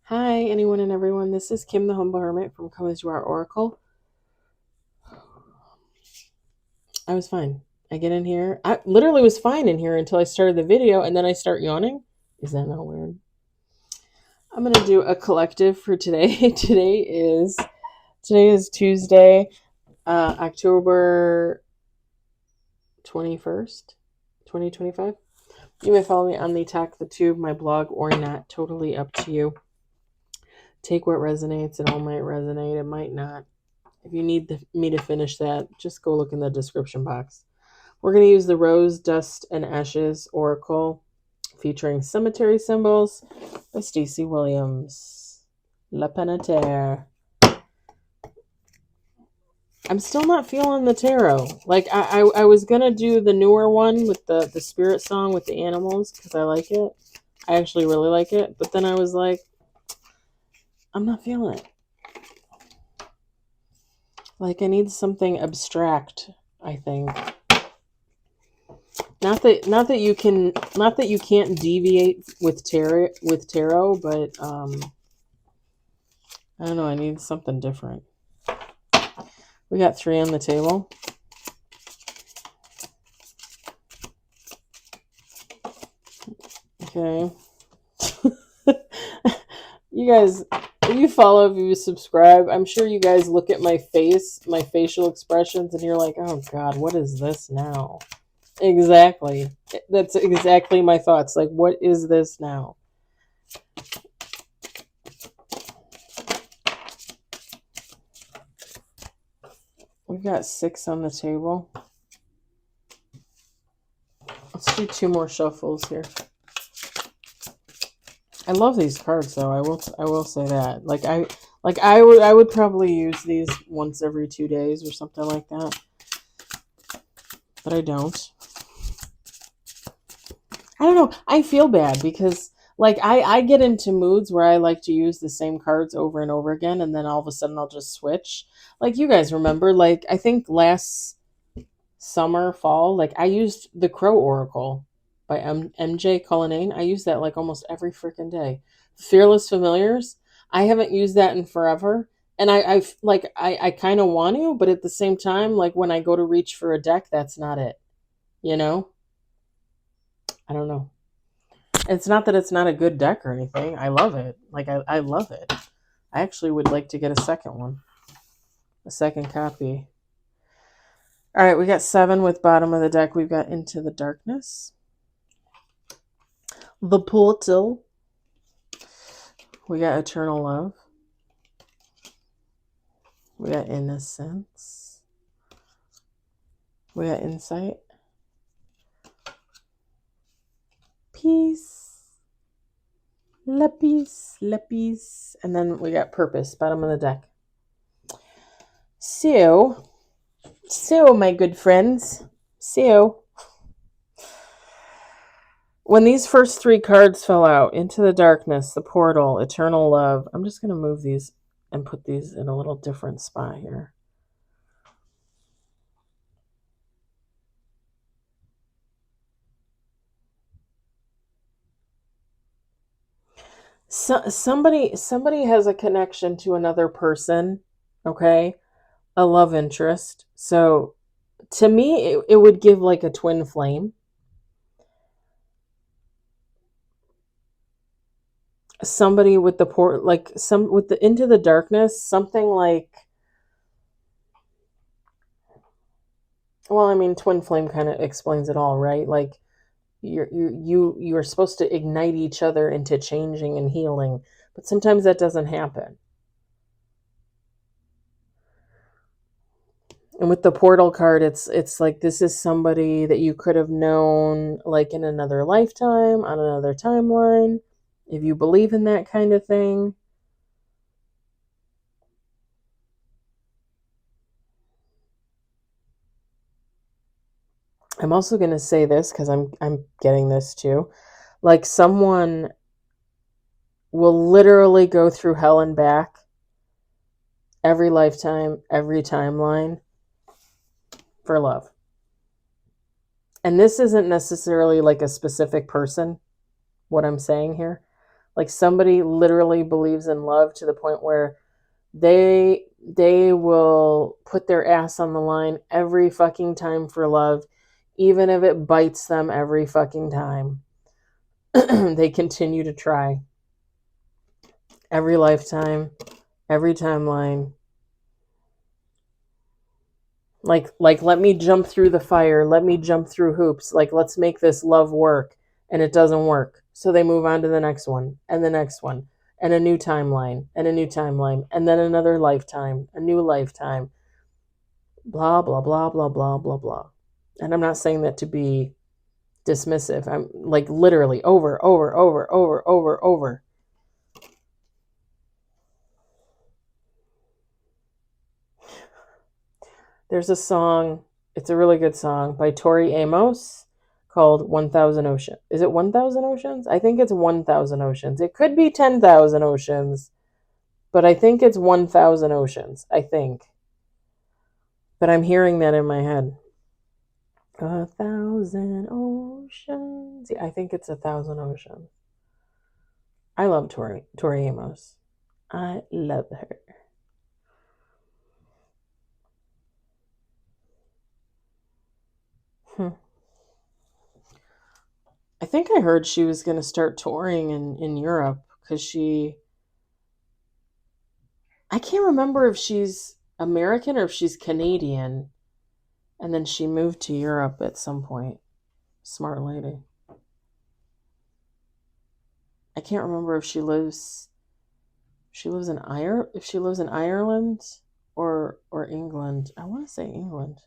Hi, anyone and everyone. This is Kim the Humble Hermit from Come As You Are Oracle. I was fine. I get in here. I literally was fine in here until I started the video, and then I start yawning. Is that not weird? I'm gonna do a collective for today. Today is Tuesday, October 21st, 2025. You may follow me on the Talk the Tube, my blog, or not. Totally up to you. Take what resonates. It all might resonate. It might not. If you need me to finish that, just go look in the description box. We're going to use the Rose, Dust, and Ashes Oracle featuring cemetery symbols by Stacey Williams. La Penetaire. I'm still not feeling the tarot. Like, I was going to do the newer one with the spirit song with the animals because I like it. I actually really like it. But then I was like, I'm not feeling it. Like, I need something abstract, I think. Not that you can't deviate with tarot, but I don't know, I need something different. We got 3 on the table. Okay. You guys, if you follow, if you subscribe, I'm sure you guys look at my face, my facial expressions, and you're like, oh God, what is this now? Exactly. That's exactly my thoughts. Like, what is this now? We've got 6 on the table. Let's do 2 more shuffles here. I love these cards, though. I will say that. I would probably use these once every 2 days or something like that. But I don't. I don't know. I feel bad because I get into moods where I like to use the same cards over and over again, and then all of a sudden I'll just switch. Like, you guys remember, like, I think last summer, fall, like, I used the Crow Oracle by MJ Cullinane. I use that like almost every freaking day. Fearless Familiars. I haven't used that in forever. And I kind of want to, but at the same time, like, when I go to reach for a deck, that's not it. You know? I don't know. It's not that it's not a good deck or anything. I love it. Like, I love it. I actually would like to get a second one. A second copy. All right, we got 7 with bottom of the deck. We've got Into the Darkness. The Portal. We got Eternal Love. We got Innocence. We got Insight. Peace. La peace. La peace. And then we got Purpose, bottom of the deck. So, my good friends. When these first 3 cards fell out, Into the Darkness, The Portal, Eternal Love, I'm just going to move these and put these in a little different spot here. So, somebody has a connection to another person, okay? A love interest. So, to me, it would give like a twin flame. Somebody with the with the Into the Darkness, something like, well, I mean, twin flame kind of explains it all, right? Like, you're supposed to ignite each other into changing and healing, but sometimes that doesn't happen. And with the portal card, it's like, this is somebody that you could have known like in another lifetime, on another timeline, if you believe in that kind of thing. I'm also going to say this because I'm getting this too. Like, someone will literally go through hell and back every lifetime, every timeline for love. And this isn't necessarily like a specific person, what I'm saying here. Like somebody literally believes in love to the point where they will put their ass on the line every fucking time for love, even if it bites them every fucking time. They continue to try. Every lifetime, every timeline. Like let me jump through the fire, let me jump through hoops, like let's make this love work, and it doesn't work. So they move on to the next one, and the next one, and a new timeline, and a new timeline, and then another lifetime, a new lifetime. Blah blah blah blah blah blah blah. And I'm not saying that to be dismissive. I'm like literally over. There's a song, it's a really good song by Tori Amos called 1000 Oceans. Is it 1000 Oceans? I think it's 1000 Oceans. It could be 10,000 oceans, but I think it's 1000 oceans. I think. But I'm hearing that in my head. 1,000 oceans. Yeah, I think it's 1,000 oceans. I love Tori Amos. I love her. I think I heard she was going to start touring in Europe because I can't remember if she's American or if she's Canadian. And then she moved to Europe at some point. Smart lady. I can't remember if she lives in Ireland or England. I want to say England.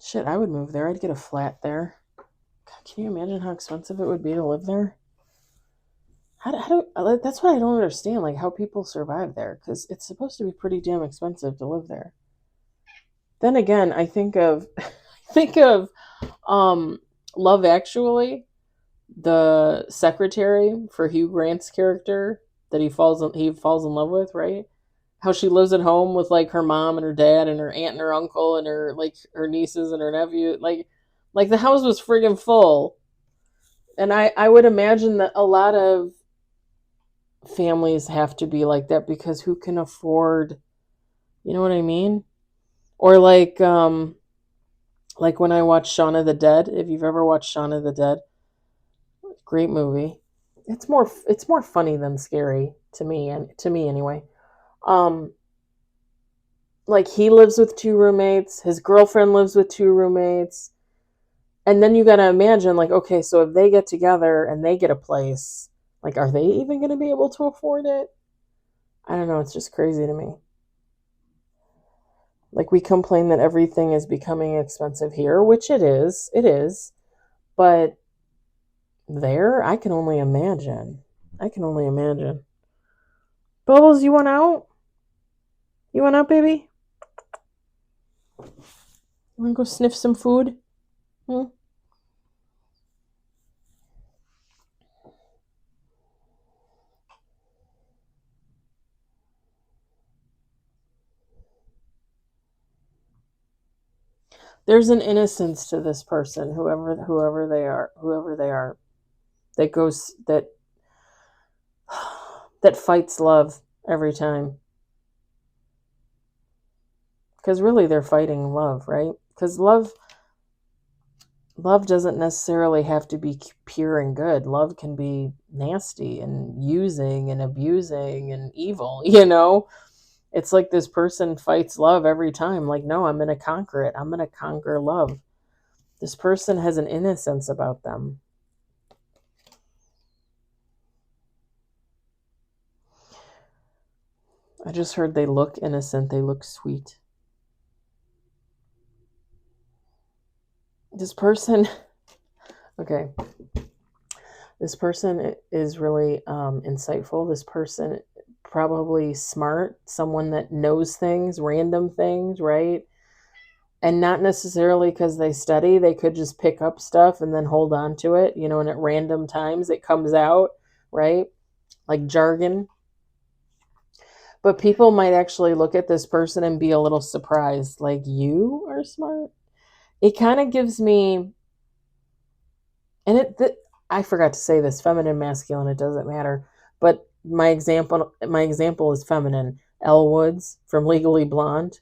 Shit, I would move there. I'd get a flat there. God, can you imagine how expensive it would be to live there? That's what I don't understand, like how people survive there, because it's supposed to be pretty damn expensive to live there. Then again, I think of Love Actually, the secretary for Hugh Grant's character that he falls in love with, right? How she lives at home with like her mom and her dad and her aunt and her uncle and her nieces and her nephew, like the house was friggin' full. And I would imagine that a lot of families have to be like that because who can afford, you know what I mean? Or like when I watch Shaun of the Dead, if you've ever watched Shaun of the Dead, great movie. It's more funny than scary to me, and to me anyway. Um like he lives with two roommates, his girlfriend lives with two roommates. And then you got to imagine like okay, so if they get together and they get a place, like are they even going to be able to afford it? I don't know, it's just crazy to me. Like we complain that everything is becoming expensive here, which it is. It is. But there, I can only imagine. I can only imagine. Bubbles, you want out? You want out, baby? You want to go sniff some food? Hmm? There's an innocence to this person, whoever they are, that goes that fights love every time. Because really, they're fighting love, right? Because love doesn't necessarily have to be pure and good. Love can be nasty and using and abusing and evil, you know? It's like this person fights love every time. Like, no, I'm going to conquer it. I'm going to conquer love. This person has an innocence about them. I just heard they look innocent. They look sweet. This person, okay. This person is really insightful. This person probably smart, someone that knows things, random things, right? And not necessarily because they study, they could just pick up stuff and then hold on to it, you know, and at random times it comes out, right? Like jargon. But people might actually look at this person and be a little surprised, like, you are smart. It kind of gives me, and I forgot to say this, feminine, masculine, it doesn't matter. But my example is feminine. Elle Woods from Legally Blonde.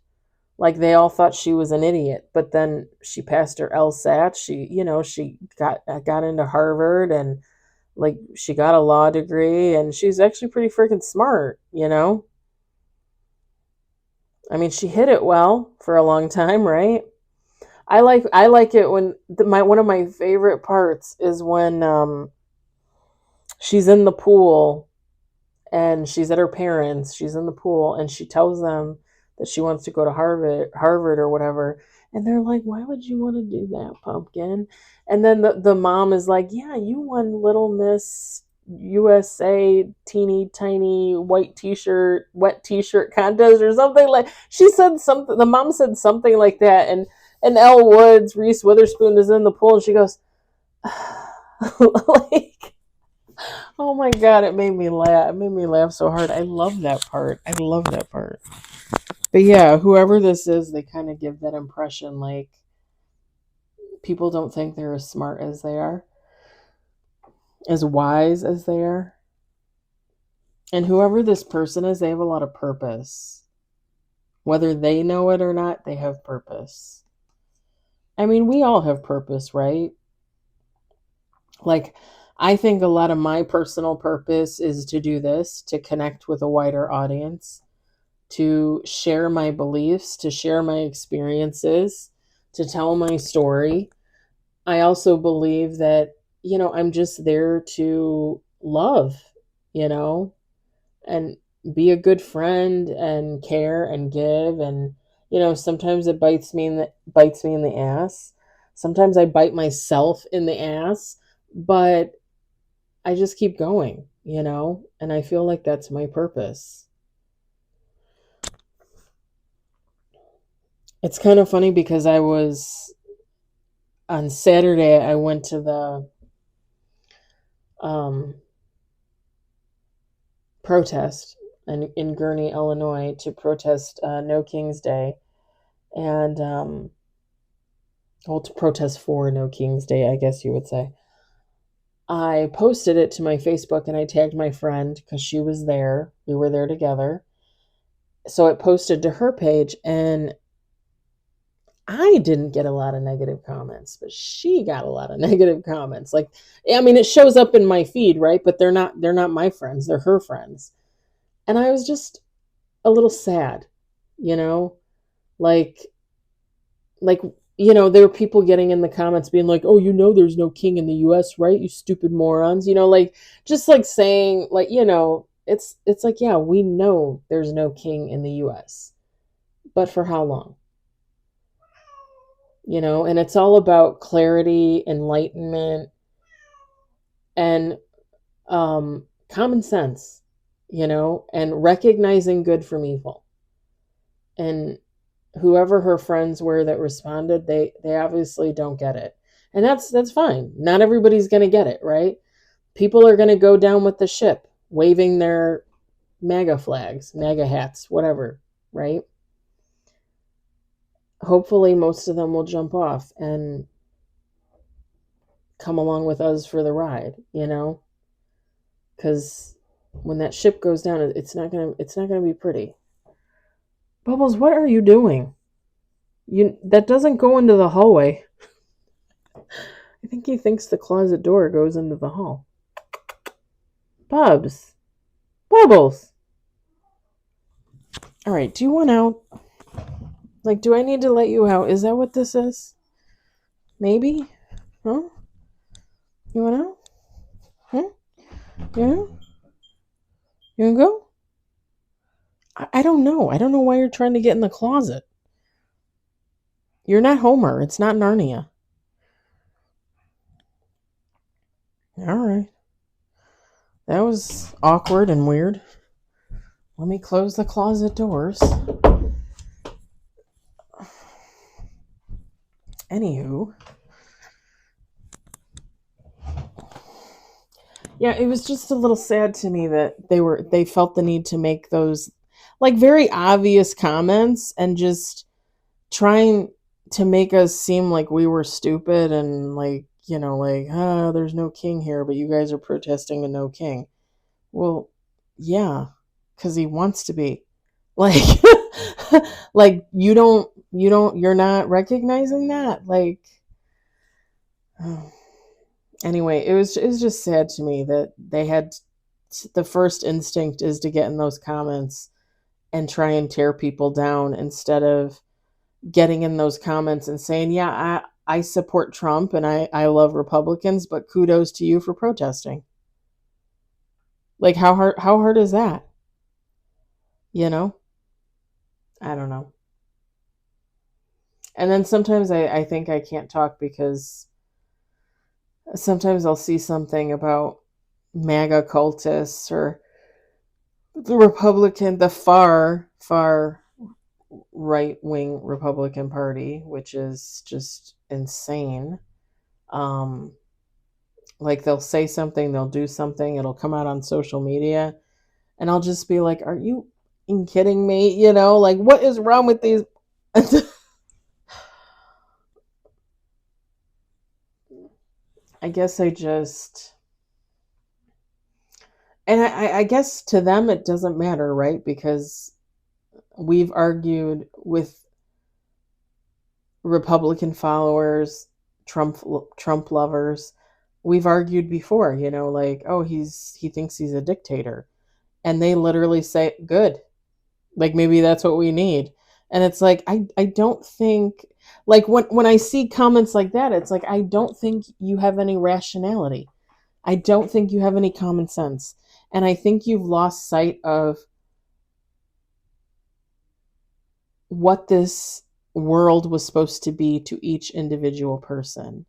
Like they all thought she was an idiot, but then she passed her LSAT. She got into Harvard, and like she got a law degree, and she's actually pretty freaking smart. I mean, she hit it well for a long time, right? I like it when one of my favorite parts is when she's in the pool and she's at her parents. She's in the pool and she tells them that she wants to go to Harvard or whatever. And they're like, "Why would you want to do that, pumpkin?" And then the mom is like, "Yeah, you won Little Miss USA teeny tiny wet t-shirt contest or something." Like she said something, the mom said something like that, and Elle Woods, Reese Witherspoon is in the pool and she goes, like, oh my God, it made me laugh. It made me laugh so hard. I love that part. I love that part. But yeah, whoever this is, they kind of give that impression like people don't think they're as smart as they are, as wise as they are. And whoever this person is, they have a lot of purpose. Whether they know it or not, they have purpose. I mean, we all have purpose, right? Like, I think a lot of my personal purpose is to do this, to connect with a wider audience, to share my beliefs, to share my experiences, to tell my story. I also believe that, I'm just there to love, you know, and be a good friend and care and give. And, sometimes it bites me in the ass. Sometimes I bite myself in the ass, but I just keep going, and I feel like that's my purpose. It's kind of funny because on Saturday, I went to the um, protest in Gurnee, Illinois, to protest No King's Day, and well, to protest for No King's Day, I guess you would say. I posted it to my Facebook and I tagged my friend because she was there. We were there together. So it posted to her page, and I didn't get a lot of negative comments, but she got a lot of negative comments. Like, I mean, it shows up in my feed, right? But they're not my friends, they're her friends. And I was just a little sad, you know? Like like there were people getting in the comments being like, "Oh, there's no king in the US, right? You stupid morons." Like just like saying like, it's like, yeah, we know there's no king in the US. But for how long? And it's all about clarity, enlightenment, and common sense, and recognizing good from evil. And whoever her friends were that responded, they obviously don't get it. And that's fine. Not everybody's going to get it, right? People are going to go down with the ship, waving their MAGA flags, MAGA hats, whatever, right? Hopefully most of them will jump off and come along with us for the ride, because when that ship goes down, it's not gonna be pretty. Bubbles, what are you doing? That doesn't go into the hallway. I think he thinks the closet door goes into the hall. Bubbles. All right, do you want out? Like, do I need to let you out? Is that what this is? Maybe? Huh? You want out? Huh? Yeah? You want to go? I don't know. I don't know why you're trying to get in the closet. You're not Homer. It's not Narnia. All right. That was awkward and weird. Let me close the closet doors. Anywho. Yeah, it was just a little sad to me that they felt the need to make those like very obvious comments and just trying to make us seem like we were stupid and like, like, there's no king here, but you guys are protesting a no king. Well, yeah, because he wants to be. Like, like you're not recognizing that. Like, anyway, it was just sad to me that they had the first instinct is to get in those comments and try and tear people down instead of getting in those comments and saying, yeah, I support Trump and I love Republicans, but kudos to you for protesting. Like, how hard is that? You know? I don't know. And then sometimes I think I can't talk because sometimes I'll see something about MAGA cultists or the far right wing Republican Party, which is just insane. Um, like they'll say something, they'll do something, it'll come out on social media, and I'll just be like, "Are you kidding me?" Like, what is wrong with these? I guess and I guess to them it doesn't matter, right? Because we've argued with Republican followers, Trump lovers. We've argued before, like, oh, he thinks he's a dictator, and they literally say, "Good, like maybe that's what we need." And it's like I don't think, like, when I see comments like that, it's like I don't think you have any rationality. I don't think you have any common sense, and I think you've lost sight of what this world was supposed to be to each individual person.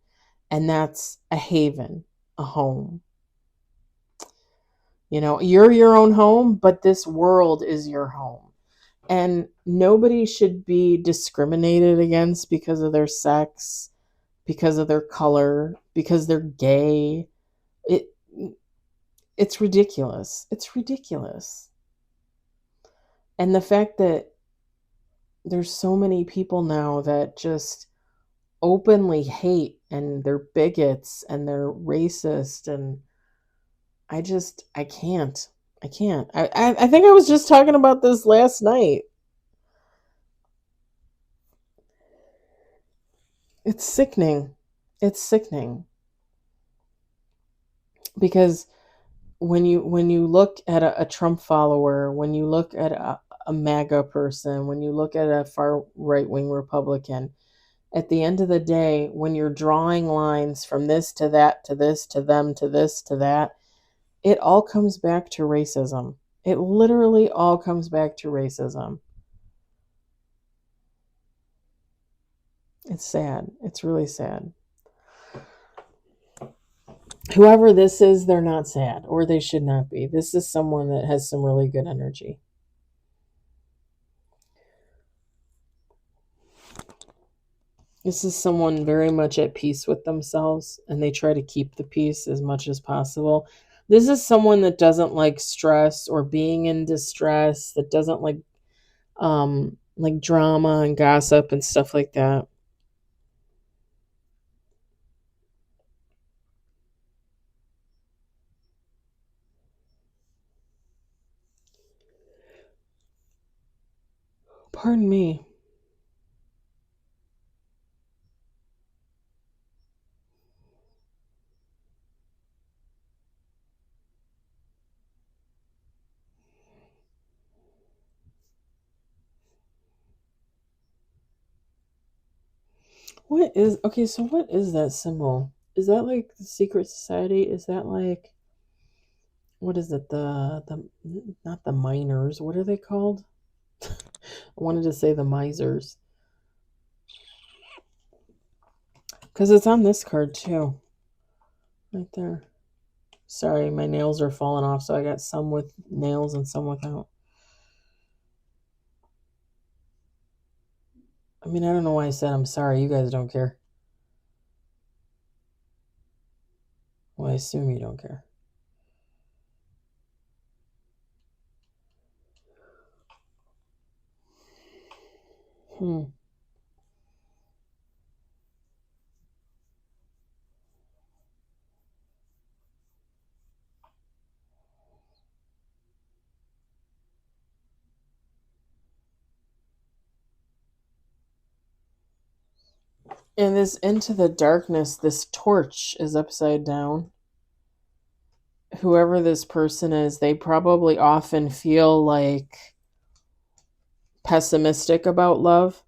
And that's a haven, a home. You're your own home, but this world is your home. And nobody should be discriminated against because of their sex, because of their color, because they're gay. It it's ridiculous. It's ridiculous. And the fact that there's so many people now that just openly hate and they're bigots and they're racist, and I can't. I can't. I think I was just talking about this last night. It's sickening. It's sickening because when you look at a Trump follower, when you look at a MAGA person, when you look at a far right wing Republican, at the end of the day, when you're drawing lines from this to that to this to them to this to that, it all comes back to racism. It literally all comes back to racism. It's sad. It's really sad. Whoever this is, they're not sad, or they should not be. This is someone that has some really good energy. This is someone very much at peace with themselves, and they try to keep the peace as much as possible. This is someone that doesn't like stress or being in distress, that doesn't like drama and gossip and stuff like that. Pardon me. So what is that symbol? Is that like the secret society? Is that like, what is it? The not the miners. What are they called? I wanted to say the misers. Because it's on this card too. Right there. Sorry, my nails are falling off, so I got some with nails and some without. I mean, I don't know why I said I'm sorry. You guys don't care. Well, I assume you don't care. Hmm. In this into the darkness, this torch is upside down. Whoever this person is, they probably often feel like pessimistic about love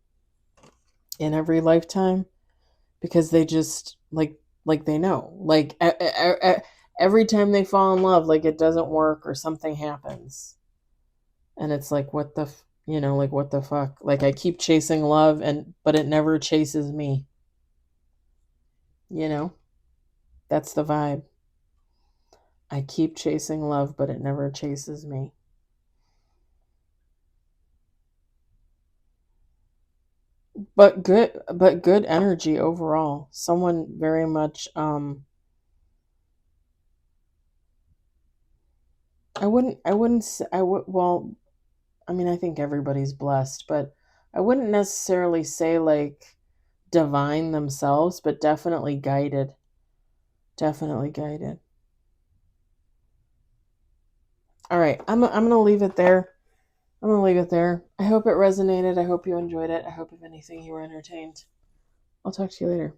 in every lifetime because they just like they know like every time they fall in love, like it doesn't work or something happens, and it's like like what the fuck, like I keep chasing love and but it never chases me, you know. That's the vibe. I keep chasing love but it never chases me. But good energy overall. Someone very much I would well, I mean, I think everybody's blessed, but I wouldn't necessarily say like divine themselves, but definitely guided. Definitely guided. All right, I'm going to leave it there. I'm going to leave it there. I hope it resonated. I hope you enjoyed it. I hope if anything you were entertained. I'll talk to you later.